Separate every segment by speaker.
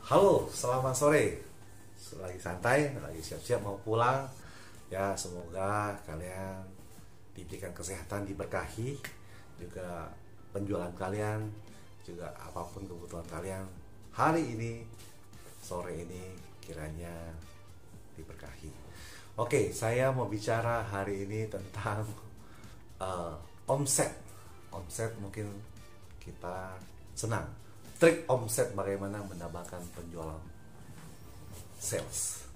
Speaker 1: Halo, selamat sore. Lagi santai, lagi siap-siap mau pulang. Ya, semoga kalian diberikan kesehatan, diberkahi, juga penjualan kalian, juga apapun kebutuhan kalian hari ini, sore ini kiranya diberkahi. Oke, saya mau bicara hari ini tentang eh, omset. Omset mungkin kita senang. Trik omset, bagaimana menambahkan penjualan sales.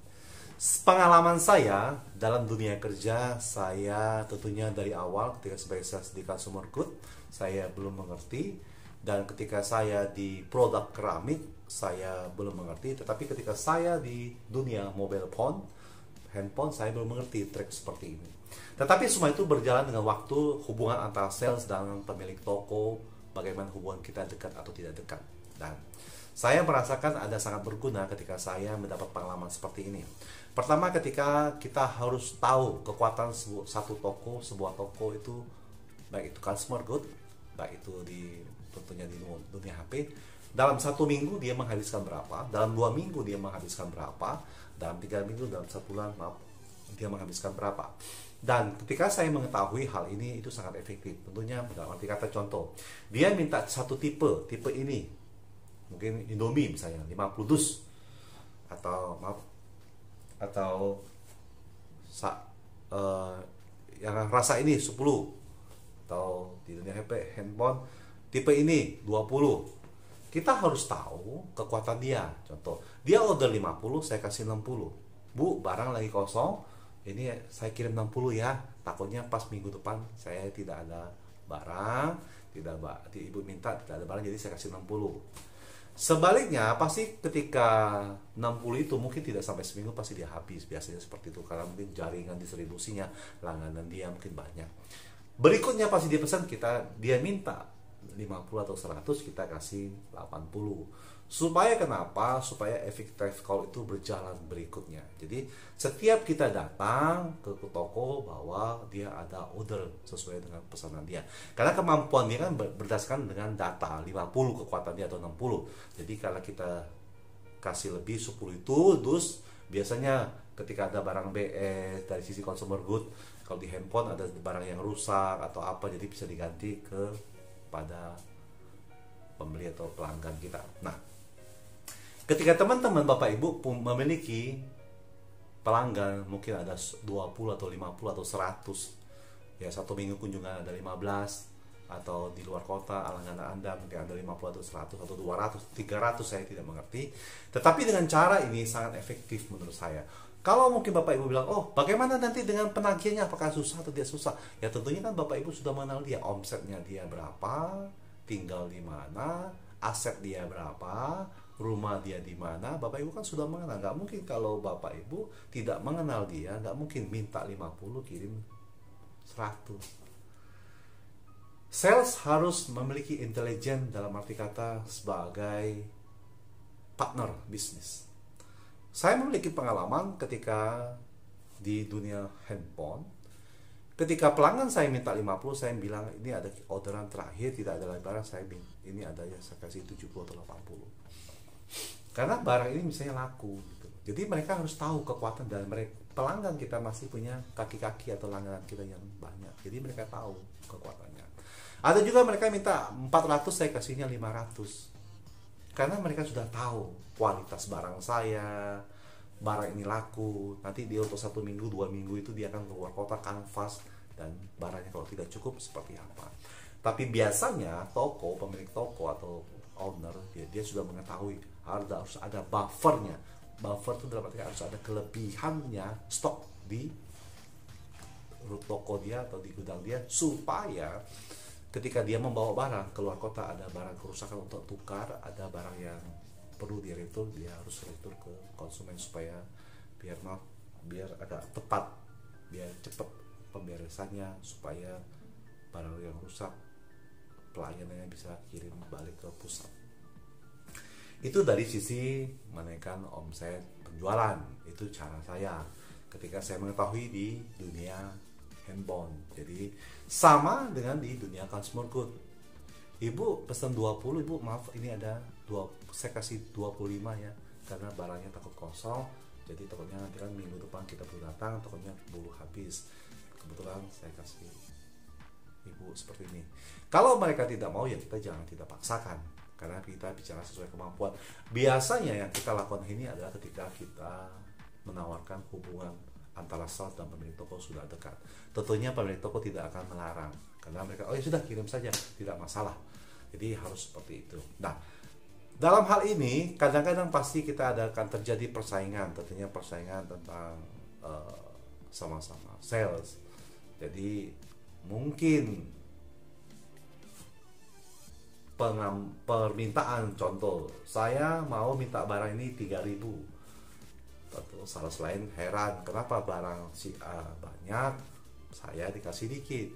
Speaker 1: Pengalaman saya dalam dunia kerja, saya tentunya dari awal ketika sebagai sales di consumer good, saya belum mengerti. Dan ketika saya di produk keramik, saya belum mengerti. Tetapi ketika saya di dunia mobile phone, handphone, saya belum mengerti trik seperti ini. Tetapi semua itu berjalan dengan waktu, hubungan antara sales dan pemilik toko, bagaimana hubungan kita dekat atau tidak dekat. Dan saya merasakan ada sangat berguna ketika saya mendapat pengalaman seperti ini. Pertama, ketika kita harus tahu kekuatan satu toko, sebuah toko itu, baik itu consumer good, baik itu tentunya di dunia HP, dalam 1 minggu dia menghabiskan berapa, dalam 2 minggu dia menghabiskan berapa, dalam 3 minggu, dalam 1 bulan, maaf, dia menghabiskan berapa. Dan ketika saya mengetahui hal ini, itu sangat efektif. Tentunya dalam arti kata, contoh, dia minta satu tipe ini, mungkin Indomie misalnya 50 dus, atau maaf, atau yang rasa ini 10, atau di dunia HP handphone tipe ini 20. Kita harus tahu kekuatan dia. Contoh, dia order 50, saya kasih 60. Bu, barang lagi kosong, ini saya kirim 60 ya, takutnya pas minggu depan saya tidak ada barang, ibu minta tidak ada barang, jadi saya kasih 60. Sebaliknya, pasti ketika 60 itu mungkin tidak sampai seminggu, pasti dia habis. Biasanya seperti itu, karena mungkin jaringan distribusinya, langganan dia mungkin banyak. Berikutnya pasti dia pesan, dia minta 50 atau 100, kita kasih 80. Supaya kenapa? Supaya efektif call itu berjalan berikutnya. Jadi setiap kita datang ke toko, bahwa dia ada order sesuai dengan pesanan dia. Karena kemampuan dia kan berdasarkan dengan data 50 kekuatan dia atau 60. Jadi kalau kita kasih lebih 10 itu, terus biasanya ketika ada barang BS dari sisi consumer good, kalau di handphone ada barang yang rusak atau apa, jadi bisa diganti pada pembeli atau pelanggan kita. Nah, ketika teman-teman Bapak Ibu memiliki pelanggan, mungkin ada 20 atau 50 atau 100, ya 1 minggu kunjungan ada 15, atau di luar kota langganan Anda mungkin ada 50 atau 100 atau 200, 300, saya tidak mengerti. Tetapi dengan cara ini sangat efektif menurut saya. Kalau mungkin Bapak Ibu bilang, oh bagaimana nanti dengan penagihannya, apakah susah atau tidak susah? Ya tentunya kan Bapak Ibu sudah mengenal dia, omsetnya dia berapa, tinggal di mana, aset dia berapa, rumah dia di mana. Bapak Ibu kan sudah mengenal. Nggak mungkin kalau Bapak Ibu tidak mengenal dia, nggak mungkin minta 50 kirim 100. Sales harus memiliki intelijen, dalam arti kata sebagai partner bisnis. Saya memiliki pengalaman ketika di dunia handphone. Ketika pelanggan saya minta 50, saya bilang ini ada orderan terakhir, tidak ada lagi barang, ini ada ya, saya kasih 70 atau 80. Karena barang ini misalnya laku gitu. Jadi mereka harus tahu kekuatan, dan pelanggan kita masih punya kaki-kaki atau langganan kita yang banyak. Jadi mereka tahu kekuatannya. Ada juga mereka minta 400, saya kasihnya 500. Karena mereka sudah tahu kualitas barang saya, barang ini laku. Nanti dia untuk 1 minggu, 2 minggu itu dia akan keluar kota, kanvas, dan barangnya kalau tidak cukup seperti apa. Tapi biasanya pemilik toko atau owner, dia sudah mengetahui harus ada buffernya. Buffer itu dalam arti harus ada kelebihannya stok di toko dia atau di gudang dia, supaya ketika dia membawa barang keluar kota, ada barang kerusakan untuk tukar, ada barang yang perlu diretur, dia harus retur ke konsumen supaya biar agak tepat, biar cepat pemberesannya, supaya barang yang rusak pelayanannya bisa kirim balik ke pusat. Itu dari sisi menaikkan omset penjualan. Itu cara saya ketika saya mengetahui di dunia handphone. Jadi sama dengan di dunia consumer good. Ibu pesan 20, Ibu maaf ini ada saya kasih 25 ya. karena barangnya takut kosong. Jadi takutnya nanti kan minggu depan kita perlu datang, takutnya buru habis. Kebetulan saya kasih ibu seperti ini. Kalau mereka tidak mau, ya kita jangan tidak paksakan, karena kita bicara sesuai kemampuan. Biasanya yang kita lakukan ini adalah ketika kita menawarkan hubungan antara sales dan pemilik toko sudah dekat. Tentunya pemilik toko tidak akan melarang, karena mereka, oh ya sudah, kirim saja, tidak masalah. Jadi harus seperti itu. Nah, dalam hal ini kadang-kadang pasti kita akan terjadi persaingan, tentunya persaingan tentang sama-sama sales. Jadi mungkin permintaan, contoh saya mau minta barang ini 3.000, tentu salah lain heran kenapa barang si A banyak, saya dikasih dikit.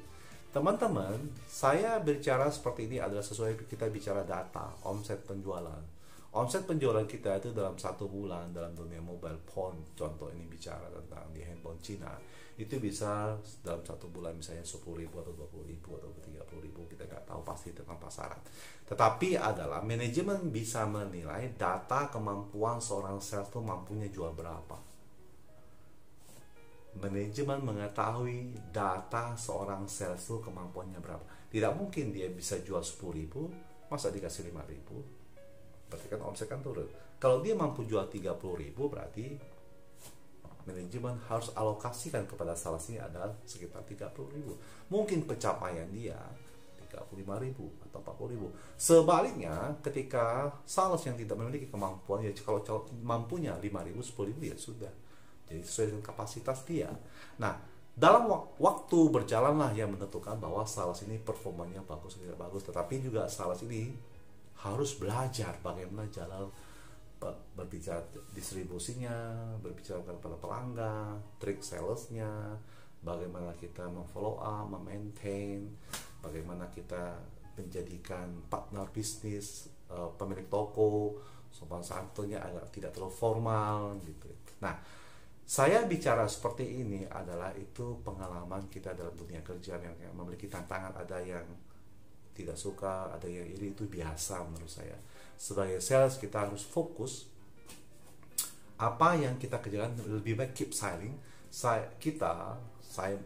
Speaker 1: Teman-teman, saya bicara seperti ini adalah sesuai kita bicara data, omset penjualan. Omset penjualan kita itu dalam 1 bulan dalam dunia mobile phone, contoh ini bicara tentang di handphone Cina, itu bisa dalam 1 bulan misalnya 10.000 atau 20.000 atau 30.000, kita nggak tahu pasti tentang pasaran. Tetapi adalah manajemen bisa menilai data kemampuan seorang sales itu mampunya jual berapa. Manajemen mengetahui data seorang sales itu kemampuannya berapa. Tidak mungkin dia bisa jual 10.000 masa dikasih 5.000, berarti kan omset kan turun. Kalau dia mampu jual 30.000, berarti manajemen harus alokasikan kepada salesnya adalah sekitar 30.000. Mungkin pencapaian dia 35.000 atau 40.000. Sebaliknya, ketika sales yang tidak memiliki kemampuan, ya kalau mampunya 5.000, 10.000 ya sudah. Jadi sesuai dengan kapasitas dia. Nah, dalam waktu berjalanlah yang menentukan bahwa sales ini performanya bagus atau tidak bagus. Tetapi juga sales ini harus belajar bagaimana jalan berbicara distribusinya, berbicara kepada pelanggan, trik salesnya, bagaimana kita memfollow up, memaintain, bagaimana kita menjadikan partner bisnis pemilik toko sopan santunnya agar tidak terlalu formal gitu. Nah, saya bicara seperti ini adalah itu pengalaman kita dalam dunia kerja yang memiliki tantangan, ada yang tidak suka, ada yang iri, itu biasa menurut saya. Sebagai sales kita harus fokus apa yang kita kerjakan, lebih baik keep silent. Saya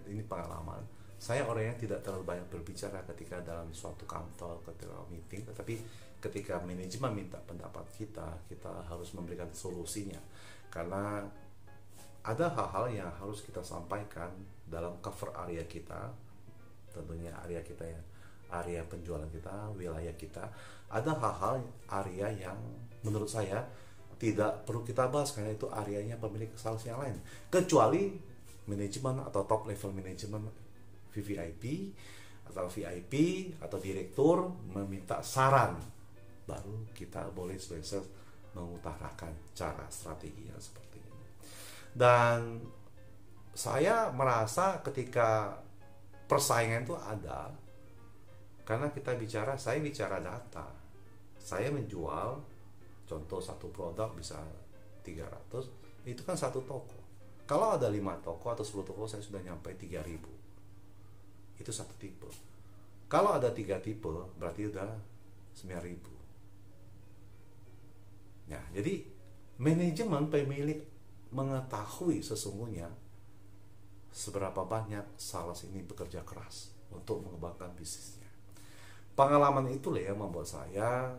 Speaker 1: ini pengalaman. Saya orang yang tidak terlalu banyak berbicara ketika dalam suatu kantor, ketika meeting, tetapi ketika manajemen minta pendapat kita harus memberikan solusinya. Karena ada hal-hal yang harus kita sampaikan dalam cover area kita, tentunya area kita ya, area penjualan kita, wilayah kita. Ada hal-hal area yang menurut saya tidak perlu kita bahas karena itu areanya pemilik sales yang lain, kecuali manajemen atau top level manajemen VVIP atau VIP atau direktur meminta saran, baru kita boleh sebagai sales mengutarakan cara strateginya seperti ini. Dan saya merasa ketika persaingan itu ada, karena saya bicara data. Saya menjual, contoh satu produk bisa 300, itu kan satu toko. Kalau ada 5 toko atau 10 toko, saya sudah nyampe 3.000. Itu satu tipe. Kalau ada 3 tipe, berarti udah 9.000. Nah, jadi manajemen pemilik mengetahui sesungguhnya seberapa banyak sales ini bekerja keras untuk mengembangkan bisnisnya. Pengalaman itulah yang membuat saya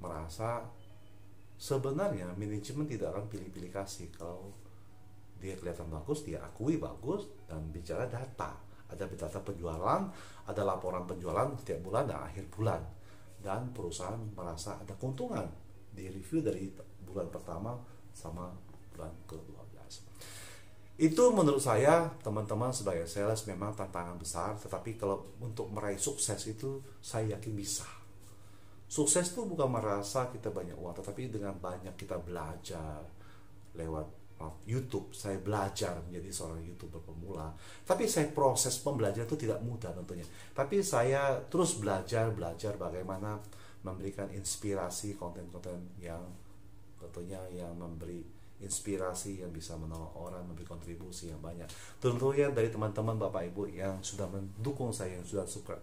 Speaker 1: merasa sebenarnya manajemen tidak akan pilih-pilih kasih. Kalau dia kelihatan bagus, dia akui bagus, dan bicara data. Ada data penjualan, ada laporan penjualan setiap bulan dan akhir bulan, dan perusahaan merasa ada keuntungan di review dari bulan pertama sama bulan ke-12. Itu menurut saya, teman-teman, sebagai sales memang tantangan besar, tetapi kalau untuk meraih sukses itu saya yakin bisa. Sukses itu bukan merasa kita banyak uang, tetapi dengan banyak kita belajar lewat YouTube. Saya belajar menjadi seorang YouTuber pemula, tapi saya proses pembelajaran itu tidak mudah tentunya. Tapi saya terus belajar bagaimana memberikan inspirasi, konten-konten yang tentunya yang memberi inspirasi, yang bisa menolong orang, memberi kontribusi yang banyak. Tentunya dari teman-teman Bapak Ibu yang sudah mendukung saya, yang sudah subscribe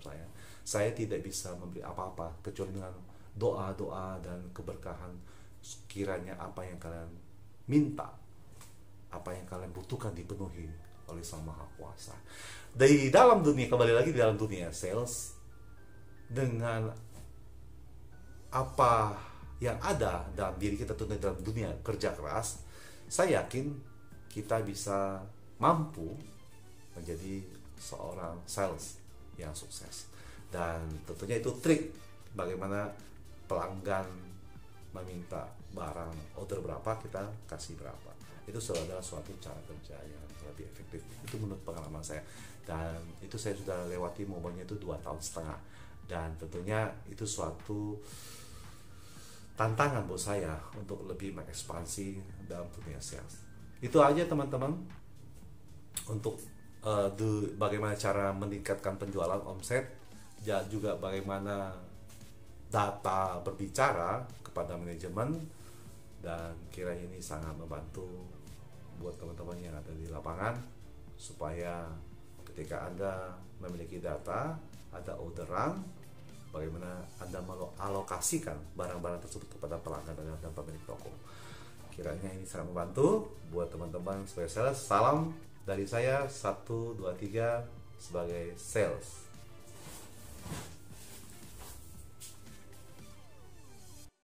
Speaker 1: saya tidak bisa memberi apa-apa kecuali dengan doa-doa dan keberkahan kiranya apa yang kalian minta, apa yang kalian butuhkan dipenuhi oleh Sang Maha Kuasa. Di dalam dunia, kembali lagi di dalam dunia sales, dengan apa yang ada dalam diri kita tuh dalam dunia kerja keras, saya yakin kita bisa mampu menjadi seorang sales yang sukses. Dan tentunya itu trik bagaimana pelanggan meminta barang, order berapa kita kasih berapa. Itu adalah suatu cara kerja yang lebih efektif. Itu menurut pengalaman saya, dan itu saya sudah lewati momennya itu 2,5 tahun. Dan tentunya itu suatu tantangan buat saya untuk lebih mengekspansi dalam dunia sales. Itu aja teman-teman untuk bagaimana cara meningkatkan penjualan, omset, dan juga bagaimana data berbicara kepada manajemen. Dan kiranya ini sangat membantu buat teman-teman yang ada di lapangan, supaya ketika Anda memiliki data, ada orderan, bagaimana Anda mengalokasikan barang-barang tersebut kepada pelanggan dan pemilik toko. Kiranya ini sangat membantu buat teman-teman sebagai sales. Salam dari saya 1, 2, 3 sebagai sales.